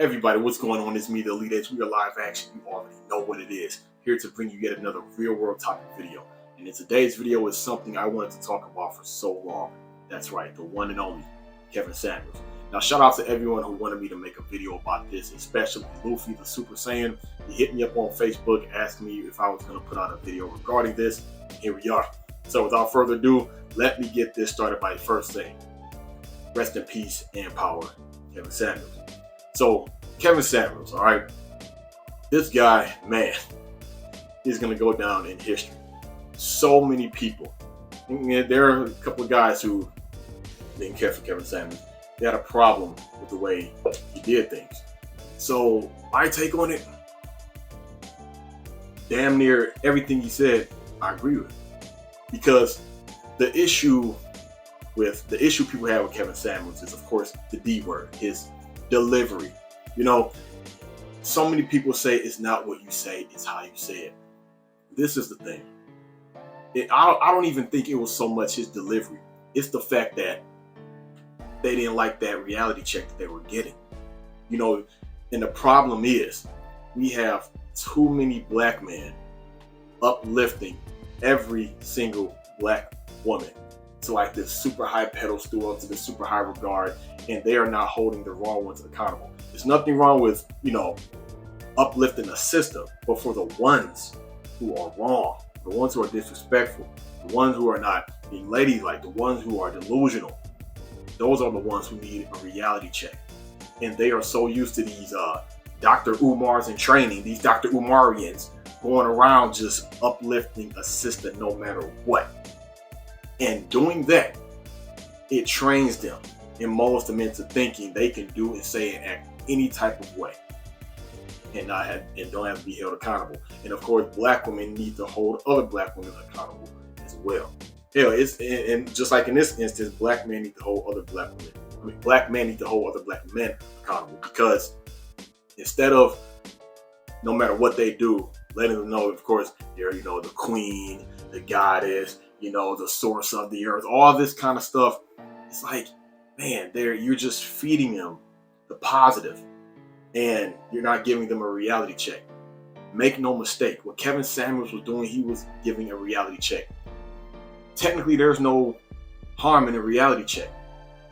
Everybody, what's going on? It's me, the Elite Edge. We are live action. You already know what it is. Here to bring you yet another real world topic video. And in today's video is something I wanted to talk about for so long. That's right, the one and only Kevin Samuels. Now, shout out to everyone who wanted me to make a video about this, especially Luffy the Super Saiyan. He hit me up on Facebook asking me if I was going to put out a video regarding this. Here we are. So without further ado, let me get this started by first saying, rest in peace and power, Kevin Samuels. So, Kevin Samuels, all right, this guy, man, is going to go down in history. So many people. There are a couple of guys who didn't care for Kevin Samuels. They had a problem with the way he did things. So, my take on it, damn near everything he said, I agree with. Because the issue people have with Kevin Samuels is, of course, the D word, his delivery. You know, so many people say it's not what you say, it's how you say it. This is the thing. I don't even think it was so much his delivery. It's the fact that they didn't like that reality check that they were getting. You know, and the problem is we have too many black men uplifting every single black woman to like this super high pedestal, to this super high regard, and they are not holding the wrong ones accountable. There's nothing wrong with, you know, uplifting a system, but for the ones who are wrong, the ones who are disrespectful, the ones who are not being ladylike, the ones who are delusional, those are the ones who need a reality check. And they are so used to these Dr. Umars in training, these Dr. Umarians going around just uplifting a system no matter what. And doing that, it trains them and molds them into thinking they can do and say and act any type of way and don't have to be held accountable. And of course, black women need to hold other black women accountable as well. Hell, and just like in this instance, black men need to hold other black women. Black men need to hold other black men accountable, because instead of, no matter what they do, letting them know, of course, they're, you know, the queen, the goddess, you know, the source of the earth, all this kind of stuff. It's like, man, you're just feeding them the positive, and you're not giving them a reality check. Make no mistake, what Kevin Samuels was doing, he was giving a reality check. Technically, there's no harm in a reality check.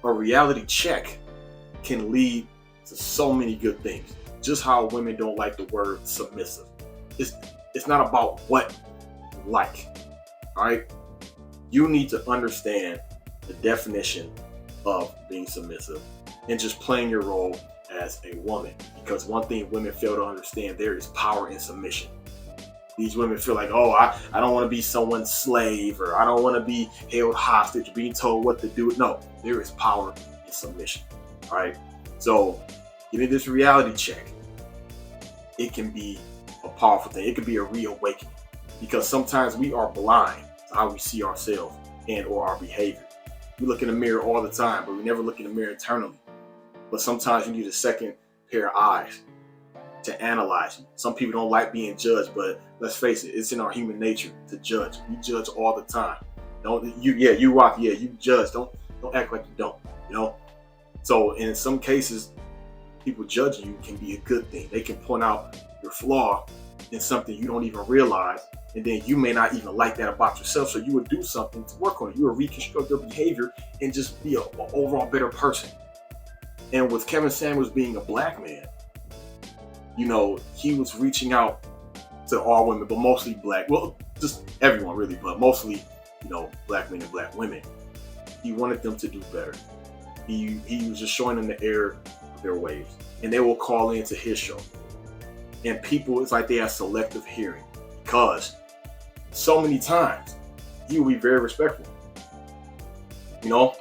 A reality check can lead to so many good things. Just how women don't like the word submissive. It's not about what you like, all right? You need to understand the definition of being submissive and just playing your role as a woman. Because one thing women fail to understand, there is power in submission. These women feel like, oh, I don't want to be someone's slave, or I don't want to be held hostage, being told what to do. No, there is power in submission, all right? So getting this reality check, it can be a powerful thing. It can be a reawakening, because sometimes we are blind to how we see ourselves and or our behavior. We look in the mirror all the time, but we never look in the mirror internally. But sometimes you need a second pair of eyes to analyze you. Some people don't like being judged, but let's face it, it's in our human nature to judge. We judge all the time. You judge. Don't act like you don't, you know? So in some cases, people judging you can be a good thing. They can point out your flaw in something you don't even realize, and then you may not even like that about yourself, so you would do something to work on it. You would reconstruct your behavior and just be an overall better person. And with Kevin Samuels being a black man, you know, he was reaching out to all women, but mostly black, well, just everyone really, but mostly, you know, black men and black women. He wanted them to do better. He was just showing them the error of their ways, and they will call into his show. And people, it's like they have selective hearing, because so many times he will be very respectful. You know,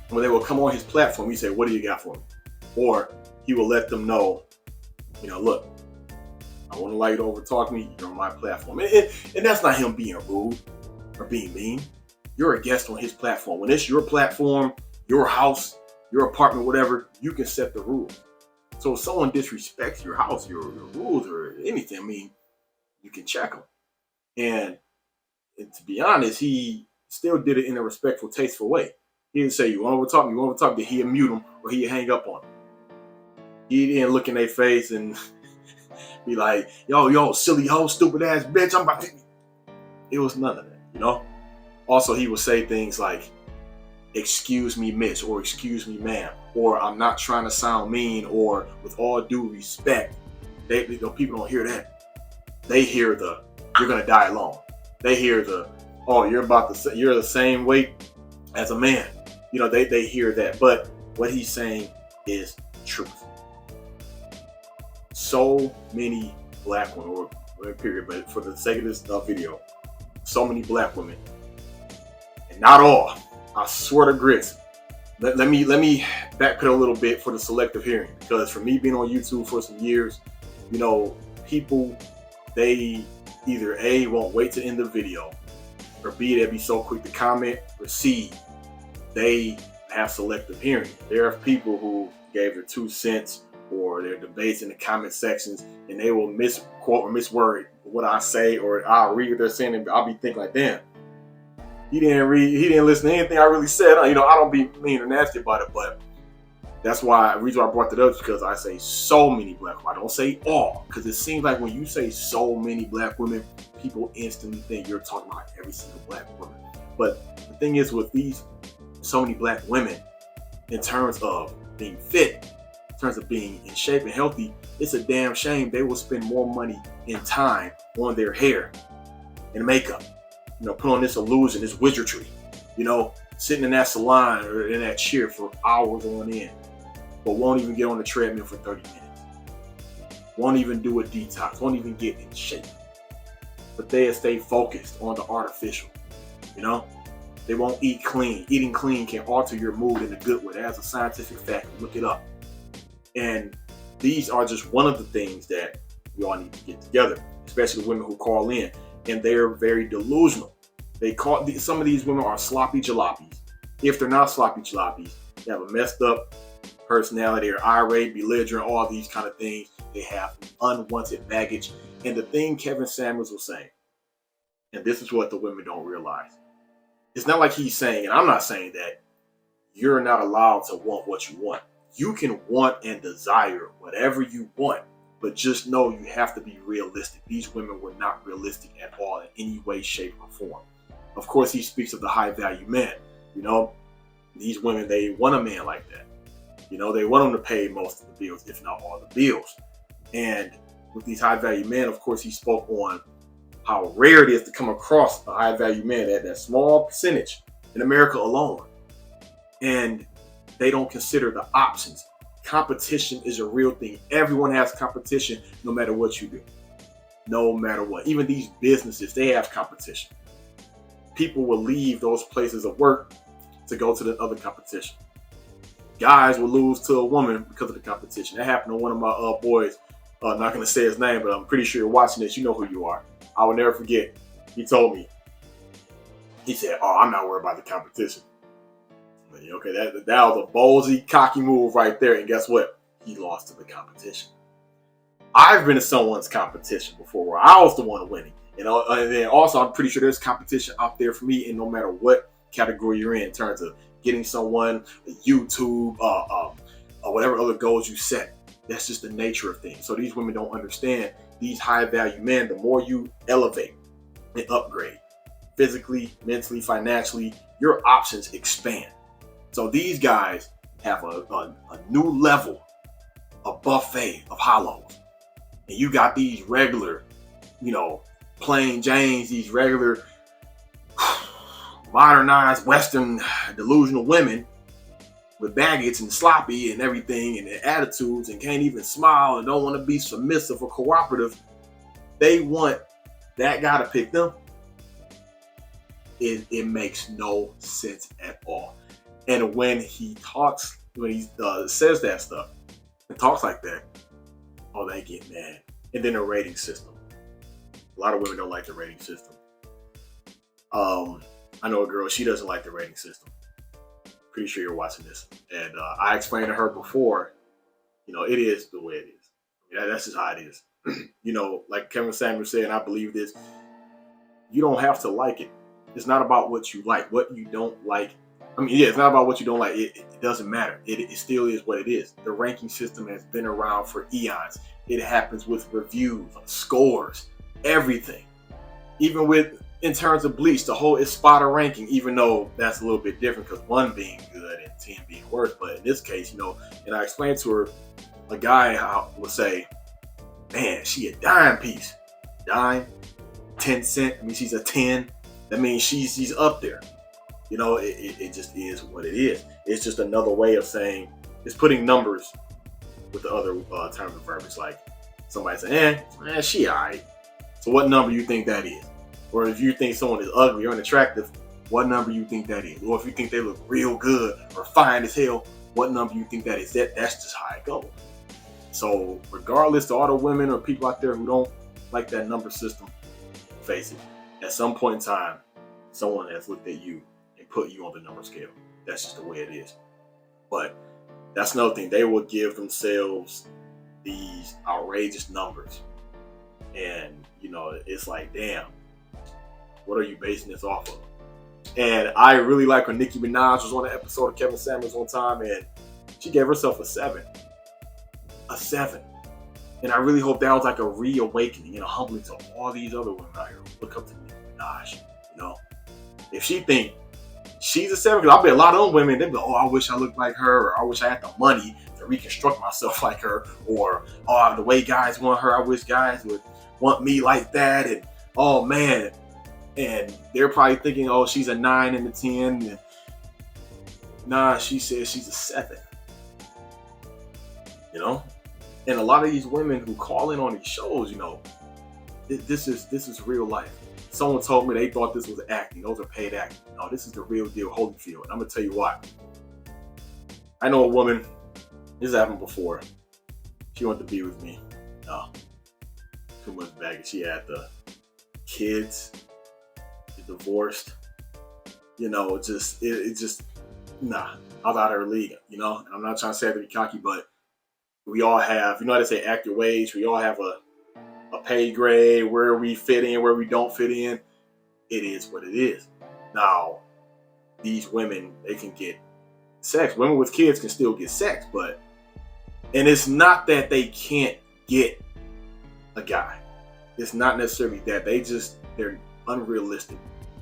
when they will come on his platform, he say, "What do you got for me?" Or he will let them know, you know, look, I won't allow you to overtalk me. You're on my platform. And that's not him being rude or being mean. You're a guest on his platform. When it's your platform, your house, your apartment, whatever, you can set the rules. So if someone disrespects your house, your rules, or anything, I mean, you can check them. And to be honest, he still did it in a respectful, tasteful way. He didn't say, you want to talk, did he mute him or he hang up on him? He didn't look in their face and be like, yo, silly hoe, stupid ass bitch, I'm about to. It was none of that, you know? Also, he would say things like, excuse me, miss, or excuse me, ma'am, or I'm not trying to sound mean, or with all due respect. People don't hear that. They hear the, you're going to die alone. They hear the, oh, you're the same weight as a man. They hear that. But what he's saying is truth. So many black women, or period, but for the sake of this video, so many black women, and not all, I swear to grits. Let me backpedal a little bit for the selective hearing, because for me being on YouTube for some years, people, they either A, won't wait to end the video, or B, they'll be so quick to comment, or C, they have selective hearing. There are people who gave their 2 cents or their debates in the comment sections, and they will misquote or misword what I say, or I'll read what they're saying, and I'll be thinking like, damn, he didn't listen to anything I really said. I don't be mean or nasty about it, but that's why, the reason why I brought that up is because I say so many black women. I don't say all, because it seems like when you say so many black women, people instantly think you're talking about every single black woman. But the thing is, with these so many black women, in terms of being fit, in terms of being in shape and healthy, it's a damn shame they will spend more money and time on their hair and makeup. Put on this illusion, this wizardry, sitting in that salon or in that chair for hours on end, but won't even get on the treadmill for 30 minutes. Won't even do a detox, won't even get in shape. But they'll stay focused on the artificial, They won't eat clean. Eating clean can alter your mood in a good way. That's a scientific fact. Look it up. And these are just one of the things that we all need to get together, especially the women who call in. And they're very delusional. Some of these women are sloppy jalopies. If they're not sloppy jalopies, they have a messed up personality, or irate, belligerent, all these kind of things. They have unwanted baggage. And the thing Kevin Samuels was saying, and this is what the women don't realize, it's not like he's saying, and I'm not saying that you're not allowed to want what you want. You can want and desire whatever you want, but just know you have to be realistic. These women were not realistic at all in any way, shape, or form. Of course, he speaks of the high value men. These women, they want a man like that. They want him to pay most of the bills, if not all the bills. And with these high value men, of course, he spoke on how rare it is to come across a high value man, that small percentage in America alone. And they don't consider the options. Competition is a real thing. Everyone has competition, no matter what you do. No matter what. Even these businesses, they have competition. People will leave those places of work to go to the other competition. Guys will lose to a woman because of the competition. That happened to one of my boys. I'm not going to say his name, but I'm pretty sure you're watching this. You know who you are. I will never forget. He told me, he said, "Oh, I'm not worried about the competition." Okay, that was a ballsy, cocky move right there. And guess what? He lost to the competition. I've been in someone's competition before where I was the one winning. And then also, I'm pretty sure there's competition out there for me, and no matter what category you're in terms of getting someone, YouTube, or whatever other goals you set. That's just the nature of things. So these women don't understand these high value men. The more you elevate and upgrade physically, mentally, financially, your options expand. So these guys have a new level, a buffet of hollows. And you got these regular, plain Janes, these regular modernized Western delusional women with baggage and sloppy and everything and their attitudes and can't even smile and don't want to be submissive or cooperative. They want that guy to pick them. It makes no sense at all. And when he says that stuff and talks like that, oh, they get mad. And then the rating system. A lot of women don't like the rating system. I know a girl, she doesn't like the rating system. Pretty sure you're watching this. And I explained to her before, it is the way it is. That's just how it is. Like Kevin Samuels said, and I believe this, you don't have to like it. It's not about what you like. What you don't like I mean, yeah, it's not about what you don't like. It doesn't matter. It still is what it is. The ranking system has been around for eons. It happens with reviews, scores, everything. Even with, in terms of Bleach, the whole is spotter ranking, even though that's a little bit different because 1 being good and 10 being worse. But in this case, and I explained to her, a guy would say, man, she a dime piece. Dime, 10 cent. I mean, she's a 10. That means she's up there. It just is what it is. It's just another way of saying, it's putting numbers with the other terms of verbiage. Like somebody saying, she alright. So what number you think that is? Or if you think someone is ugly or unattractive, what number you think that is? Or if you think they look real good or fine as hell, what number you think that is? That's just how it goes. So regardless to all the women or people out there who don't like that number system, face it, at some point in time, someone has looked at you and put you on the number scale. That's just the way it is. But that's another thing. They will give themselves these outrageous numbers. And, it's like, damn, what are you basing this off of? And I really like when Nicki Minaj was on an episode of Kevin Samuels one time, and she gave herself a 7. A 7. And I really hope that was like a reawakening and a humbling to all these other women out here who look up to Nicki Minaj. If she think she's a 7, because I bet a lot of them women, they be like, oh, I wish I looked like her, or I wish I had the money to reconstruct myself like her, or oh, the way guys want her, I wish guys would want me like that, and oh man. And they're probably thinking, oh, she's a 9 and a 10. And nah, she says she's a 7. And a lot of these women who call in on these shows, this is real life. Someone told me they thought this was acting. Those are paid acting. No, this is the real deal, Holyfield. And I'm gonna tell you why. I know a woman. This happened before. She wanted to be with me. No, too much baggage. She had the kids. Divorced, it just nah. I was out of her league, and I'm not trying to say that to be cocky, but we all have, how they say act your wage. We all have a pay grade, where we fit in, where we don't fit in. It is what it is. Now, these women, they can get sex. Women with kids can still get sex, and it's not that they can't get a guy. It's not necessarily that. They're unrealistic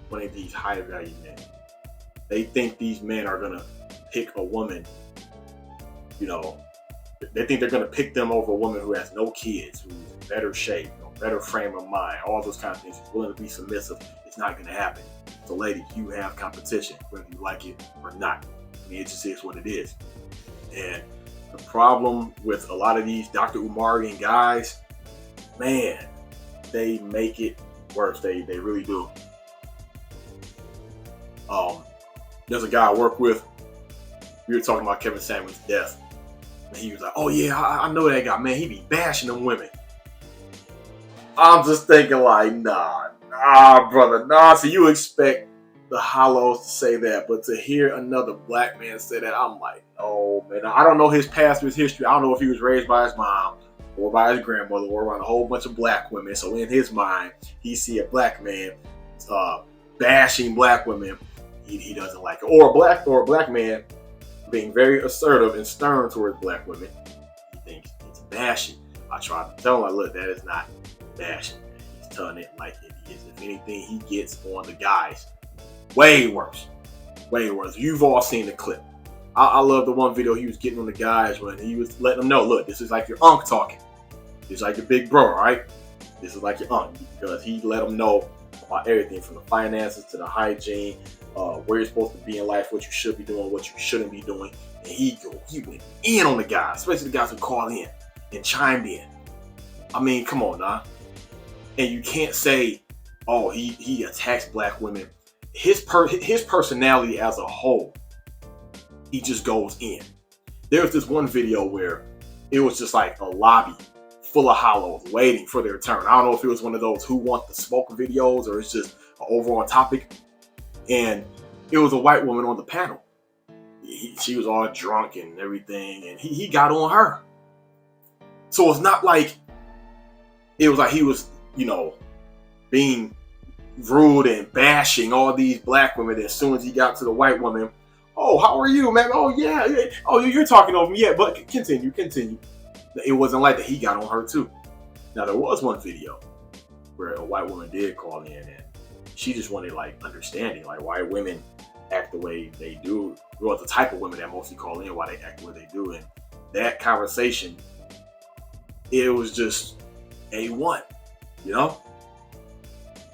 when these high value men. They think these men are gonna pick a woman, they think they're gonna pick them over a woman who has no kids, who's in better shape, better frame of mind, all those kind of things, who's willing to be submissive. It's not gonna happen. So ladies, you have competition, whether you like it or not. I mean, it just is what it is. And the problem with a lot of these Dr. Umarian guys, man, they make it worse. They really do. There's a guy I work with. We were talking about Kevin Samuels' death. And he was like, oh yeah, I know that guy, man. He be bashing them women. I'm just thinking like, nah, brother. Nah, so you expect the hollows to say that, but to hear another black man say that, I'm like, no, man. I don't know his past, his history. I don't know if he was raised by his mom or by his grandmother or around a whole bunch of black women. So in his mind, he see a black man bashing black women. He doesn't like it. Or a black man being very assertive and stern towards black women. He thinks it's bashing. I tried to tell him, like, look, that is not bashing. He's telling it like it is. If anything, he gets on the guys. Way worse. Way worse. You've all seen the clip. I love the one video he was getting on the guys when he was letting them know, look, this is like your uncle talking. This is like your big bro, right? This is like your uncle. Because he let them know about everything from the finances to the hygiene, where you're supposed to be in life, what you should be doing, what you shouldn't be doing. And he went in on the guys, especially the guys who called in and chimed in. I mean, come on now. And you can't say, oh, he attacks black women. His personality as a whole, he just goes in. There was this one video where it was just like a lobby full of hollows waiting for their turn. I don't know if it was one of those who want the smoke videos or it's just an overall topic. And it was a white woman on the panel. She was all drunk and everything, and he got on her. So it's not like it was like he was, being rude and bashing all these black women. As soon as he got to the white woman, Oh, how are you, man? Oh, yeah. Oh, you're talking over me. Yeah, but continue. It wasn't like that. He got on her, too. Now, there was one video where a white woman did call in, and she just wanted, like, understanding, like, why women act the way they do. Well, the type of women that mostly call in, why they act the way they do. And that conversation, it was just A1, you know?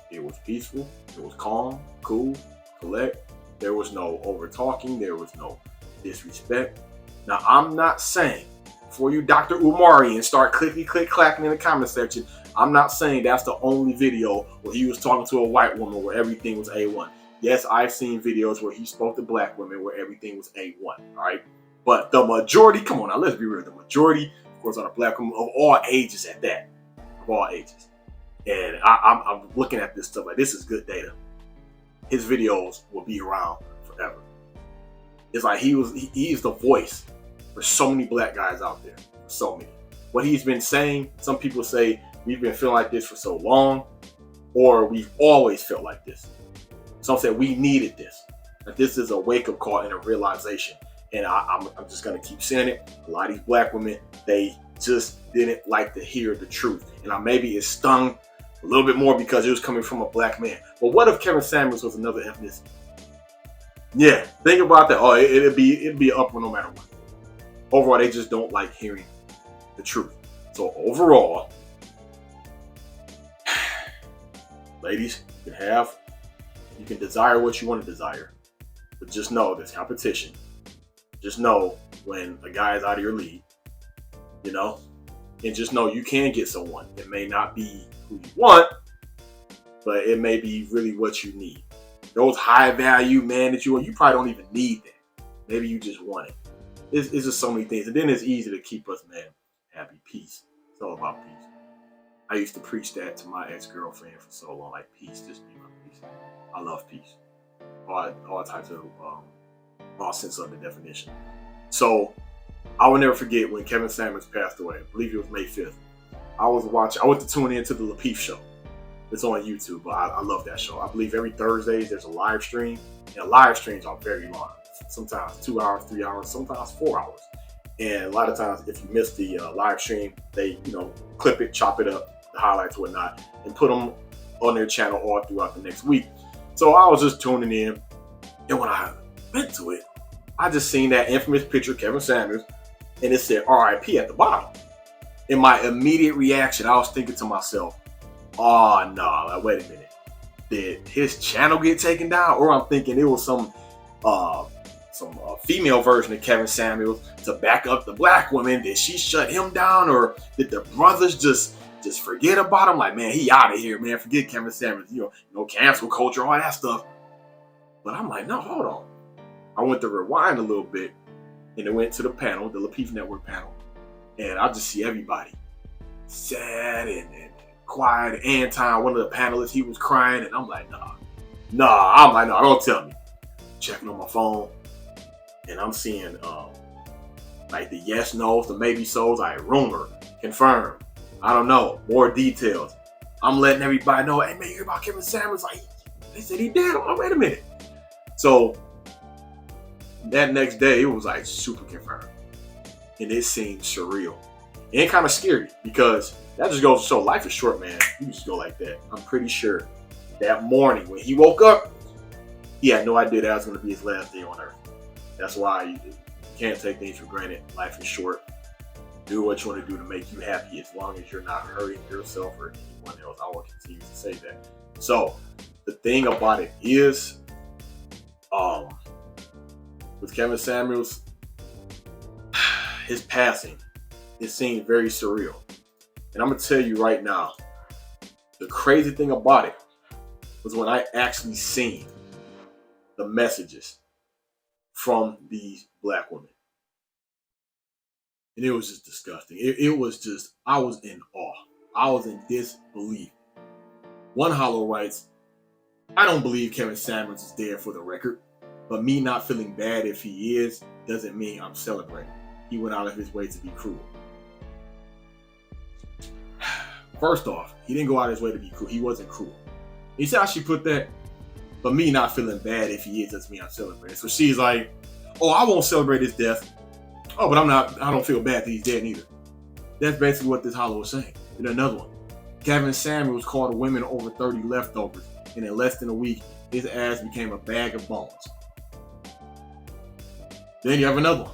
It was peaceful. It was calm, cool, collect. There was no over talking. There was no disrespect. Now, I'm not saying, before you Dr. Umari and start clacking in the comment section, I'm not saying that's the only video where he was talking to a white woman where everything was A1. Yes, I've seen videos where he spoke to black women where everything was A1, all right? But the majority, come on now, let's be real. The majority, of course, are the black women of all ages at that. Of all ages. And I'm looking at this stuff like, this is good data. His videos will be around forever. It's like he is the voice for so many black guys out there. So many. What he's been saying, some people say we've been feeling like this for so long, or we've always felt like this. Some say we needed this. That this is a wake-up call and a realization. And I'm just going to keep saying it. A lot of these black women, they just didn't like to hear the truth. And maybe it stung a little bit more because it was coming from a black man. But what if Kevin Samuels was another ethnicity? Yeah, think about that. Oh, it'd be an uproar no matter what. Overall, they just don't like hearing the truth. So overall, ladies, you can desire what you want to desire, but just know there's competition. Just know when a guy is out of your league, you know, and just know you can get someone. It may not be who you want, but it may be really what you need. Those high value man that you want, you probably don't even need that. Maybe you just want it. It's just so many things. And then it's easy to keep us, man, happy. Peace. It's all about peace. I used to preach that to my ex-girlfriend for so long, like peace, just be my peace. I love peace. All types of, all sense of the definition. So I will never forget when Kevin Samuels passed away. I believe it was May 5th. I went to tune into the Lapeef show. It's on YouTube, but I love that show. I believe every Thursdays there's a live stream, and live streams are very long. Sometimes 2 hours, 3 hours, sometimes 4 hours. And a lot of times, if you miss the live stream, they clip it, chop it up, the highlights, whatnot, and put them on their channel all throughout the next week. So I was just tuning in, and when I went to it, I just seen that infamous picture of Kevin Samuels, and it said RIP at the bottom. In my immediate reaction, I was thinking to myself, oh no, like, wait a minute. Did his channel get taken down? Or I'm thinking it was some female version of Kevin Samuels to back up the black woman. Did she shut him down? Or did the brothers just forget about him? Like, man, he out of here, man. Forget Kevin Samuels. Cancel culture, all that stuff. But I'm like, no, hold on. I went to rewind a little bit, and it went to the panel, the Lapeef Network panel. And I just see everybody sad and quiet. Anton, one of the panelists, he was crying, and I'm like, nah. I'm like, no, don't tell me. Checking on my phone, and I'm seeing like the yes, no's, the maybe so's, like rumor, confirmed, I don't know, more details. I'm letting everybody know, hey man, you hear about Kevin Samuels? Like, they said he dead. I'm like, wait a minute. So that next day, it was like super confirmed. And it seemed surreal. And kind of scary because that just goes to show life is short, man. You just go like that. I'm pretty sure that morning when he woke up, he had no idea that was going to be his last day on earth. That's why you can't take things for granted. Life is short. Do what you want to do to make you happy as long as you're not hurting yourself or anyone else. I will continue to say that. So the thing about it is, with Kevin Samuels, his passing, it seemed very surreal. And I'm going to tell you right now, the crazy thing about it was when I actually seen the messages from these black women. And it was just disgusting. It was just, I was in awe. I was in disbelief. One Hollow writes, I don't believe Kevin Samuels is dead for the record, but me not feeling bad if he is doesn't mean I'm celebrating. He went out of his way to be cruel. First off, he didn't go out of his way to be cruel. He wasn't cruel. You see how she put that? But me not feeling bad if he is doesn't mean I'm celebrating. So she's like, oh, I won't celebrate his death. Oh, but I don't feel bad that he's dead neither. That's basically what this hollow was saying. And another one. Kevin Samuels called women over 30 leftovers, and in less than a week, his ass became a bag of bones. Then you have another one.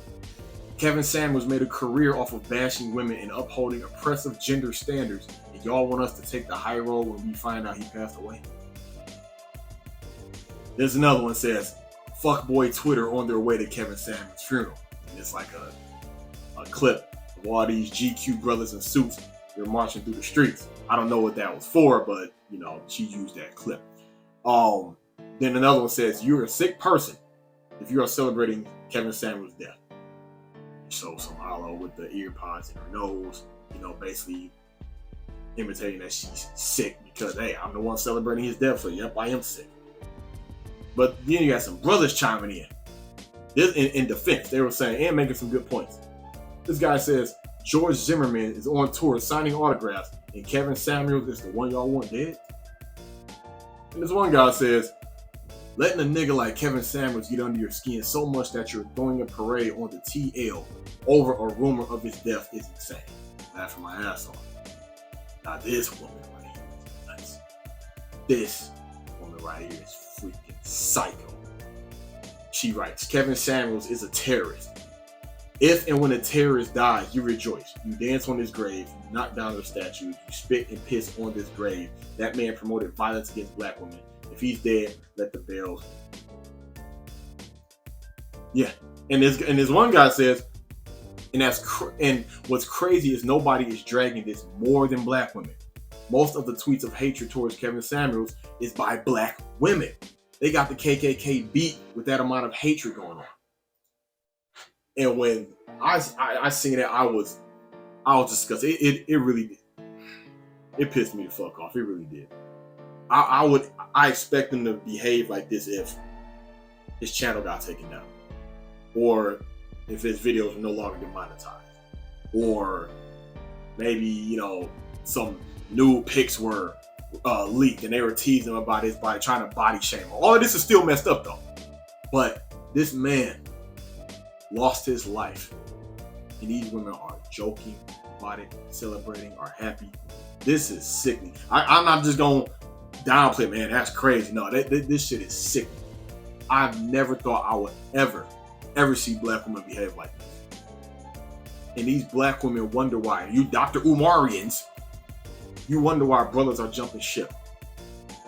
Kevin Samuels made a career off of bashing women and upholding oppressive gender standards, and y'all want us to take the high road when we find out he passed away. There's another one that says, fuckboy Twitter on their way to Kevin Samuels' funeral. And it's like a clip of all these GQ brothers in suits. They're marching through the streets. I don't know what that was for, but she used that clip. Then another one says, you're a sick person if you are celebrating Kevin Samuels' death. So some hollow with the ear pods in her nose, basically imitating that she's sick because, hey, I'm the one celebrating his death, so yep, I am sick. But then you got some brothers chiming in. This in defense, they were saying and making some good points. This guy says George Zimmerman is on tour signing autographs, and Kevin Samuels is the one y'all want dead. And this one guy says, letting a nigga like Kevin Samuels get under your skin so much that you're throwing a parade on the TL over a rumor of his death is insane. Laughing my ass off. Now this woman right here is nuts. This woman right here is freaking psycho. She writes, Kevin Samuels is a terrorist. If and when a terrorist dies, you rejoice. You dance on his grave, you knock down the statue, you spit and piss on this grave. That man promoted violence against black women. If he's dead, let the bells. Yeah, and this one guy says, and what's crazy is nobody is dragging this more than black women. Most of the tweets of hatred towards Kevin Samuels is by black women. They got the KKK beat with that amount of hatred going on. And when I seen that, I was disgusted. It really did. It pissed me the fuck off. It really did. I expect him to behave like this if his channel got taken down, or if his videos were no longer demonetized, or maybe some nude pics were leaked and they were teasing him about his body, trying to body shame him. All of this is still messed up though. But this man lost his life, and these women are joking about it, celebrating, are happy. This is sickening. I'm not just gonna downplay, man, that's crazy. No, this shit is sickening. I've never thought I would ever see black women behave like this. And these black women wonder why. You Dr. Umarians, you wonder why brothers are jumping ship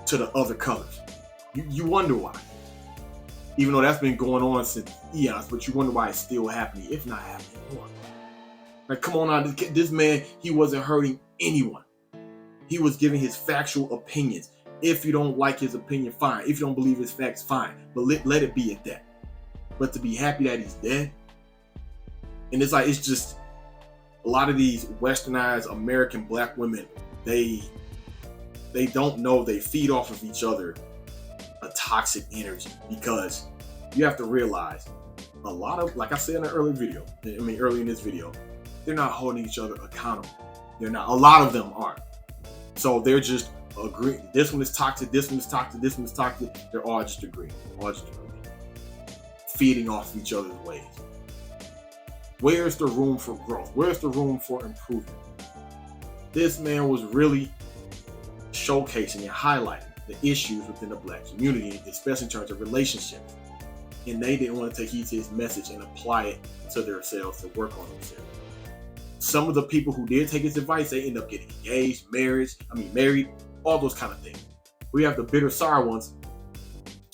to the other colors. You wonder why. Even though that's been going on since eons, but you wonder why it's still happening, if not happening more. Like, come on now, this man, he wasn't hurting anyone. He was giving his factual opinions. If you don't like his opinion, fine. If you don't believe his facts, fine. But let it be at that. But to be happy that he's dead, and it's just a lot of these westernized American black women, they don't know, they feed off of each other a toxic energy, because you have to realize a lot of, like I said in the early in this video, they're not holding each other accountable. They're not. A lot of them aren't. So they're just agreeing. This one is toxic. This one is toxic. This one is toxic. They're all just agreeing. Feeding off each other's ways. Where's the room for growth? Where's the room for improvement? This man was really showcasing and highlighting the issues within the black community, especially in terms of relationships. And they didn't want to take heed to his message and apply it to themselves, to work on themselves. Some of the people who did take his advice, they end up getting engaged, married, all those kind of things. We have the bitter, sour ones.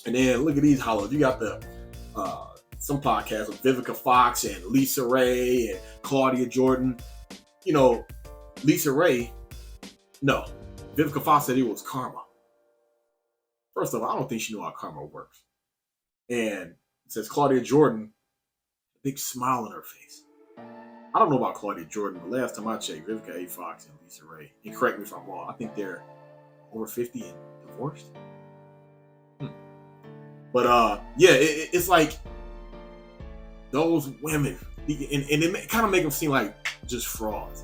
And then look at these hollows. You got the some podcasts with Vivica Fox and Lisa Ray and Claudia Jordan. Vivica Fox said it was karma. First of all, I don't think she knew how karma works. And it says Claudia Jordan, big smile on her face. I don't know about Claudia Jordan, but last time I checked, Vivica A. Fox and Lisa Ray, and correct me if I'm wrong, I think they're over 50 and divorced. But it's like those women, and it kind of make them seem like just frauds.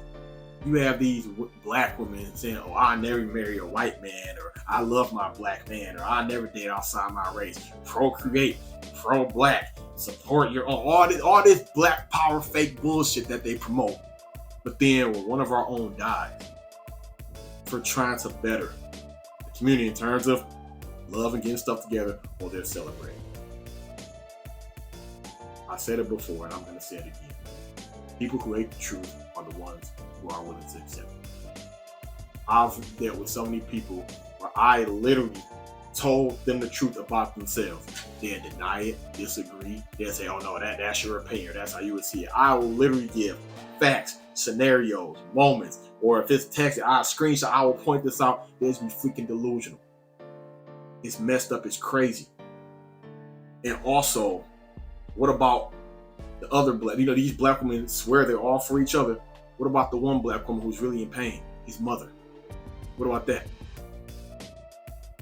you have these black women saying, "Oh, I never marry a white man," or "I love my black man," or "I never date outside my race." Procreate, pro-black, support your own. All this black power fake bullshit that they promote. But then when one of our own dies for trying to better the community in terms of love and getting stuff together, well, they're celebrating. I said it before, and I'm going to say it again. People who hate the truth are the ones who are willing to accept it. I've dealt with so many people where I literally told them the truth about themselves. They'd deny it, disagree. They'd say, "Oh no, that's your opinion. That's how you would see it." I will literally give facts, scenarios, moments, or if it's text, I'll screenshot, I will point this out. There's me freaking delusional. It's messed up, it's crazy. And also, what about the other black, these black women swear they're all for each other. What about the one black woman who's really in pain? His mother. What about that?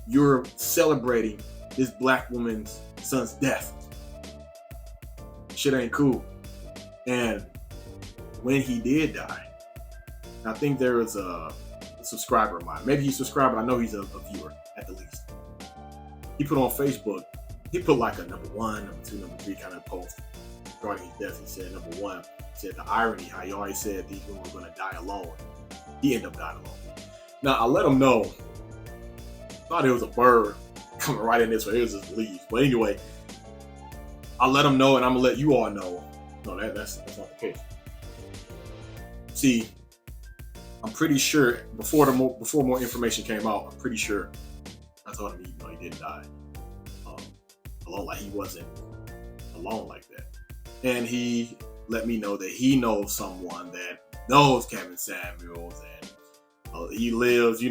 You're celebrating this black woman's son's death. Shit ain't cool. And when he did die, I think there was a subscriber of mine. Maybe he's a subscriber, I know he's a viewer at the least. He put on Facebook, he put like a number 1, number 2, number 3 kind of post regarding his death. He said, number 1, he said the irony, how you always said these women were gonna die alone. He ended up dying alone. Now I let him know, thought it was a bird coming right in this way, it was just leaves. But anyway, I let him know, and I'm gonna let you all know, no, that's not the case. See, I'm pretty sure before more information came out, I'm pretty sure I told him he didn't die alone, like he wasn't alone like that. And he let me know that he knows someone that knows Kevin Samuels, and he lives, he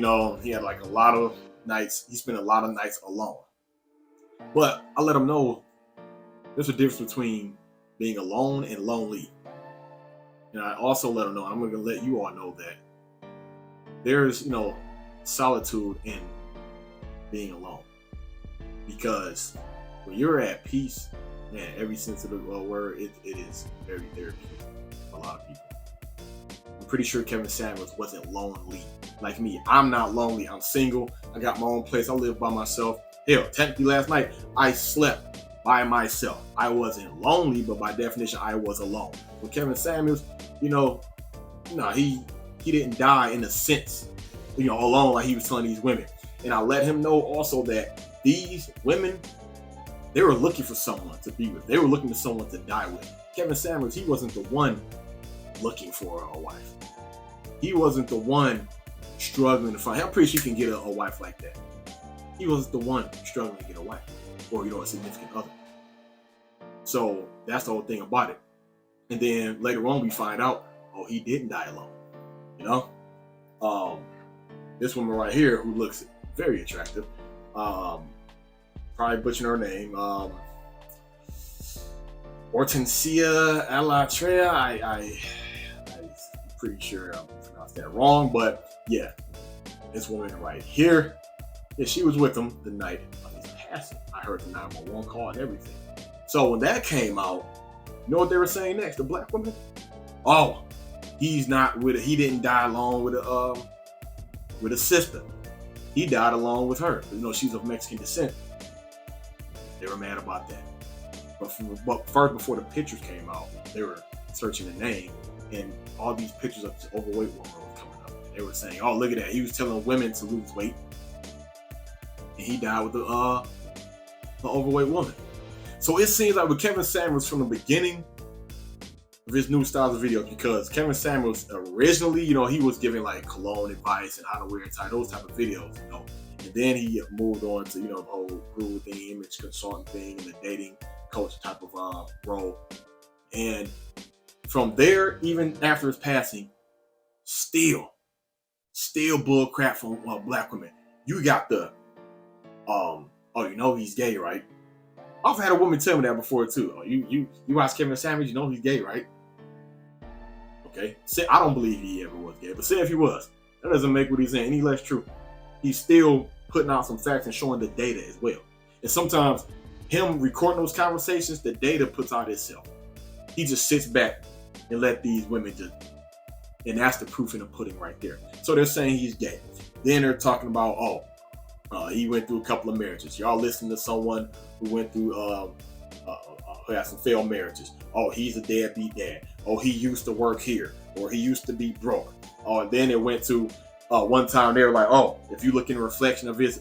had like a lot of nights, he spent a lot of nights alone. But I let him know there's a difference between being alone and lonely. And I also let him know, I'm going to let you all know that there's, solitude in being alone. Because when you're at peace, man, every sense of the word, it is very therapeutic for a lot of people. I'm pretty sure Kevin Samuels wasn't lonely like me. I'm not lonely. I'm single. I got my own place. I live by myself. Hell, technically last night, I slept by myself. I wasn't lonely, but by definition, I was alone. With Kevin Samuels, he didn't die in a sense, alone like he was telling these women. And I let him know also that these women, they were looking for someone to be with. They were looking for someone to die with. Kevin Samuels, he wasn't the one looking for a wife. He wasn't the one struggling to find. I'm pretty sure you can get a wife like that. He wasn't the one struggling to get a wife or, a significant other. So that's the whole thing about it. And then later on, we find out, he didn't die alone. This woman right here who looks very attractive, probably butchering her name, Hortensia Alatrea. I'm pretty sure I'm pronounced that wrong, but yeah, this woman right here, yeah, she was with him the night of his passing. I heard the 911 call and everything. So when that came out, you know what they were saying next? The black woman? Oh, he didn't die alone with a sister. He died alone with her. She's of Mexican descent. They were mad about that. But first, before the pictures came out, they were searching the name, and all these pictures of this overweight woman were coming up. They were saying, "Oh, look at that! He was telling women to lose weight, and he died with the overweight woman." So it seems like with Kevin Samuels from the beginning of his new styles of videos, because Kevin Samuels originally, he was giving like cologne advice and how to wear a tie, those type of videos, and then he moved on to the whole guru thing, image consultant thing, and the dating coach type of role. And from there, even after his passing, still bull crap from black women. You got the he's gay, right? I've had a woman tell me that before too. Oh, you watch Kevin Samuels, he's gay, right? Okay. Say I don't believe he ever was gay, but say if he was, that doesn't make what he's saying any less true. He's still putting out some facts and showing the data as well. And sometimes him recording those conversations, the data puts out itself. He just sits back and let these women just And that's the proof in the pudding right there. So they're saying he's gay. Then they're talking about, he went through a couple of marriages. Y'all listen to someone who went through, who had some failed marriages. Oh, he's a deadbeat dad. Oh, he used to work here, or he used to be broke. Oh, and then it went to one time they were like, oh, if you look in the reflection of his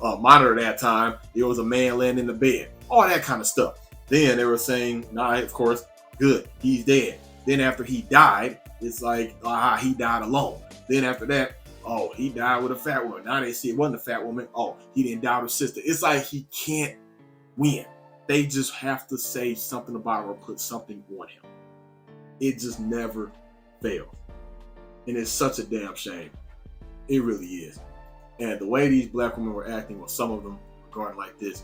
monitor that time, it was a man laying in the bed. All that kind of stuff. Then they were saying, nah, of course, good, he's dead. Then after he died, it's like, he died alone. Then after that, oh, he died with a fat woman. Now they see it wasn't a fat woman. Oh, he didn't die with a sister. It's like he can't win. They just have to say something about him or put something on him. It just never fails. And it's such a damn shame. It really is. And the way these black women were acting, well, some of them regarding like this,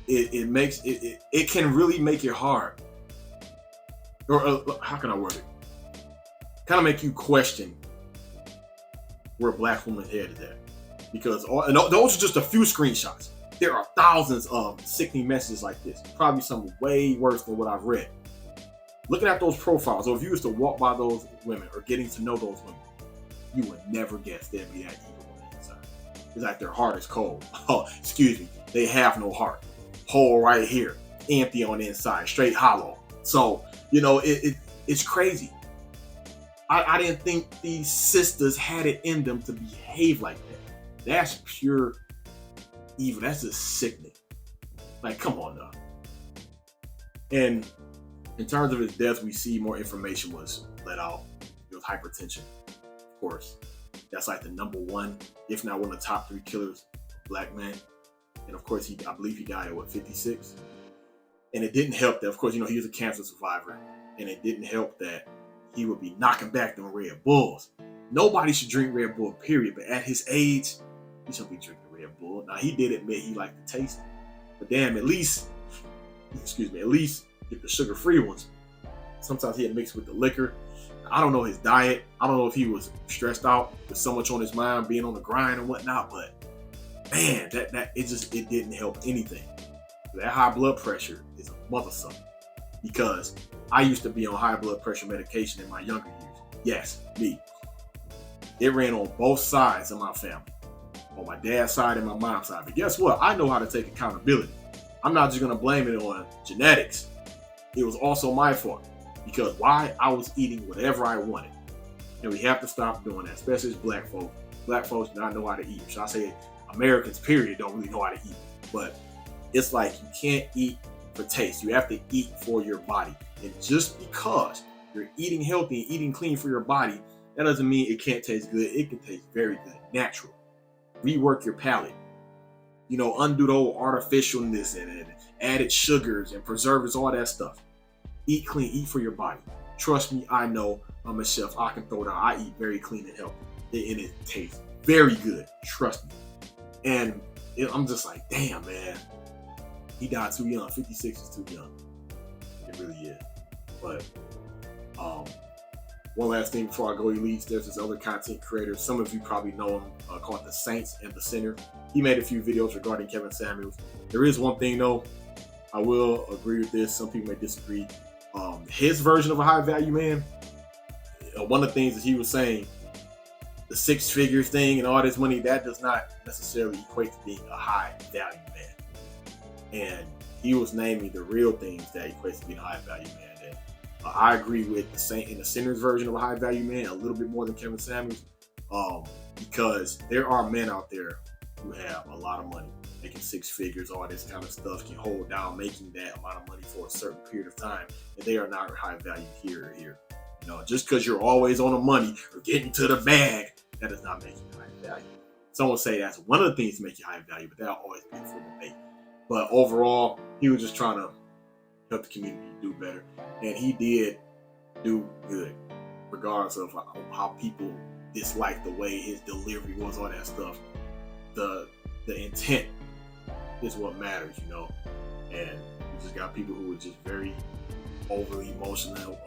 it can really make it hard. Or how can I word it? Kind of make you question where a black woman's head is at. Because those are just a few screenshots. There are thousands of sickening messages like this. Probably some way worse than what I've read. Looking at those profiles, or if you was to walk by those women or getting to know those women, you would never guess they'd be that evil on the inside. It's like their heart is cold. Oh, excuse me. They have no heart. Hole right here. Empty on the inside. Straight hollow. So, it's crazy. I didn't think these sisters had it in them to behave like that. That's pure evil. That's just sickening. Like, come on now. And in terms of his death, we see more information was let out. It was hypertension, of course. That's like the number one, if not one of the top 3 killers of black men. And of course, I believe he died at 56. And it didn't help that, of course, he was a cancer survivor. And it didn't help that he would be knocking back them Red Bulls. Nobody should drink Red Bull, period. But at his age, he shouldn't be drinking Red Bull. Now, he did admit he liked the taste. But damn, at least get the sugar-free ones. Sometimes he had mixed with the liquor. I don't know his diet. I don't know if he was stressed out with so much on his mind, being on the grind and whatnot. But man, it didn't help anything. That high blood pressure is a mother sucker. Because I used to be on high blood pressure medication in my younger years. Yes, me. It ran on both sides of my family. On my dad's side and my mom's side. But guess what? I know how to take accountability. I'm not just going to blame it on genetics. It was also my fault. Because why? I was eating whatever I wanted. And we have to stop doing that, especially as black folks. Black folks do not know how to eat. Should I say Americans, period, don't really know how to eat. But it's like you can't eat for taste. You have to eat for your body. And just because you're eating healthy and eating clean for your body, that doesn't mean it can't taste good. It can taste very good, natural. Rework your palate. Undo the old artificialness and added sugars and preservatives, all that stuff. Eat clean, eat for your body. Trust me, I know. I'm a chef. I can throw it out. I eat very clean and healthy. And it tastes very good. Trust me. And I'm just like, damn, man. He died too young. 56 is too young. It really is. But one last thing before I go, Elites, there's this other content creator. Some of you probably know him, called The Saints and The Sinner. He made a few videos regarding Kevin Samuels. There is one thing, though. I will agree with this. Some people may disagree. His version of a high value man, one of the things that he was saying, the 6-figure thing and all this money, that does not necessarily equate to being a high value man. And he was naming the real things that equates to being a high value man. And I agree with the Saint and the Sinner's version of a high value man a little bit more than Kevin Samuels, because there are men out there who have a lot of money, making 6 figures, all this kind of stuff, can hold down making that amount of money for a certain period of time, and they are not high value here or here. Just because you're always on the money or getting to the bag, that does not make you high value. Someone say that's one of the things to make you high value, but that'll always be for debate. But overall, he was just trying to help the community do better, and he did do good, regardless of how people dislike the way his delivery was, all that stuff. The intent is what matters, and you just got people who are just very overly emotional,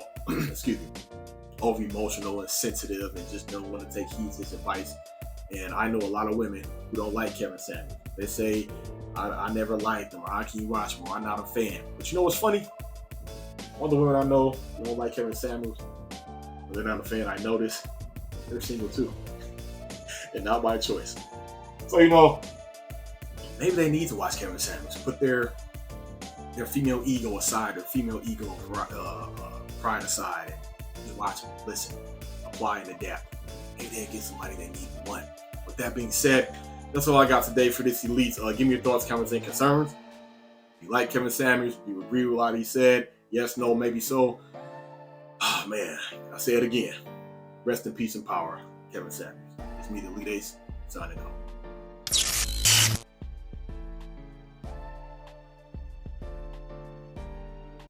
overly emotional and sensitive, and just don't want to take heed to his advice. And I know a lot of women who don't like Kevin Samuels. They say, I never liked him, or how can you watch him, or I'm not a fan. But you know what's funny? All the women I know who don't like Kevin Samuels, When I'm a fan, I notice they're single too, and not by choice. So maybe they need to watch Kevin Samuels, put their female ego aside, their female ego pride aside, and just watch him, listen, apply, and adapt. Maybe they get somebody they need one. With that being said, that's all I got today for this Elite. Give me your thoughts, comments, and concerns. If you like Kevin Samuels, you agree with a lot he said, yes, no, maybe so. Oh man, I say it again. Rest in peace and power, Kevin Samuels. It's me, the Elite Ace, signing off.